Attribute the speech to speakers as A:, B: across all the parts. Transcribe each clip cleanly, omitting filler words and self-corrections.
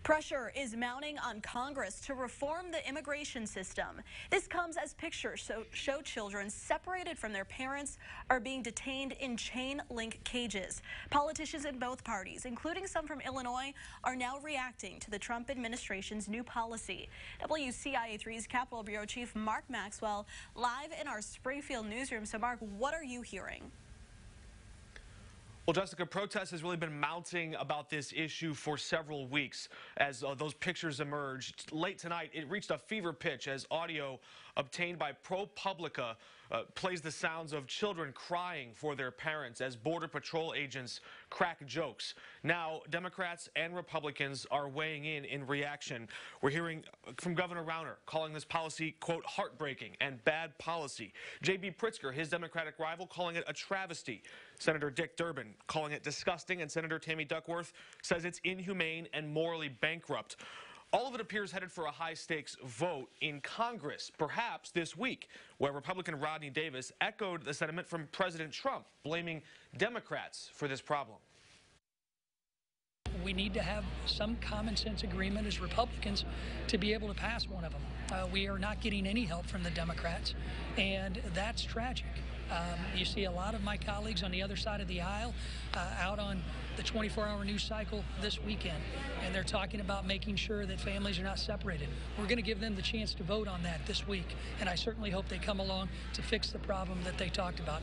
A: Pressure is mounting on Congress to reform the immigration system. This comes as pictures show children separated from their parents are being detained in chain-link cages. Politicians in both parties, including some from Illinois, are now reacting to the Trump administration's new policy. WCIA3's Capitol Bureau Chief Mark Maxwell live in our Springfield newsroom. So, Mark, what are you hearing?
B: Well, Jessica, protests has really been mounting about this issue for several weeks as those pictures emerged. Late tonight, it reached a fever pitch as audio obtained by ProPublica plays the sounds of children crying for their parents as Border Patrol agents crack jokes. Now, Democrats and Republicans are weighing in reaction. We're hearing from Governor Rauner calling this policy, quote, heartbreaking and bad policy. J.B. Pritzker, his Democratic rival, calling it a travesty. Senator Dick Durbin calling it disgusting, and Senator Tammy Duckworth says it's inhumane and morally bankrupt. All of it appears headed for a high-stakes vote in Congress, perhaps this week, where Republican Rodney Davis echoed the sentiment from President Trump, blaming Democrats for this problem.
C: We need to have some common sense agreement as Republicans to be able to pass one of them. We are not getting any help from the Democrats, and that's tragic. You see a lot of my colleagues on the other side of the aisle out on the 24-hour news cycle this weekend, and they're talking about making sure that families are not separated. We're going to give them the chance to vote on that this week, and I certainly hope they come along to fix the problem that they talked about.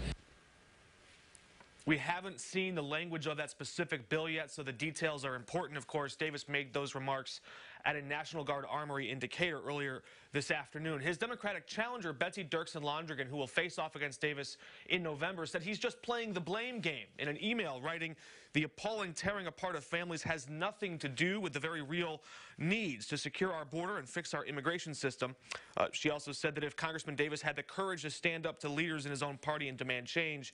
B: We haven't seen the language of that specific bill yet, so the details are important. Of course, Davis made those remarks at a National Guard Armory in Decatur earlier this afternoon. His Democratic challenger, Betsy Dirksen-Londrigan, who will face off against Davis in November, said he's just playing the blame game. In an email writing, the appalling tearing apart of families has nothing to do with the very real needs to secure our border and fix our immigration system. She also said that if Congressman Davis had the courage to stand up to leaders in his own party and demand change,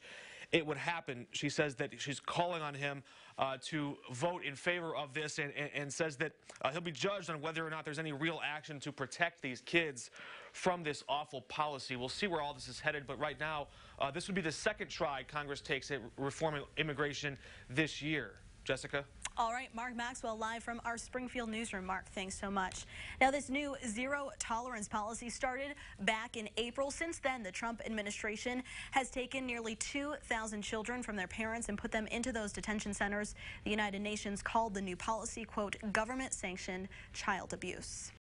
B: it would happen. She says that she's calling on him to vote in favor of this and says that he'll be judged on whether or not there's any real action to protect these kids from this awful policy. We'll see where all this is headed, but right now, this would be the second try Congress takes at reforming immigration this year. Jessica?
A: All right, Mark Maxwell live from our Springfield newsroom. Mark, thanks so much. Now, this new zero-tolerance policy started back in April. Since then, the Trump administration has taken nearly 2,000 children from their parents and put them into those detention centers. The United Nations called the new policy, quote, government-sanctioned child abuse.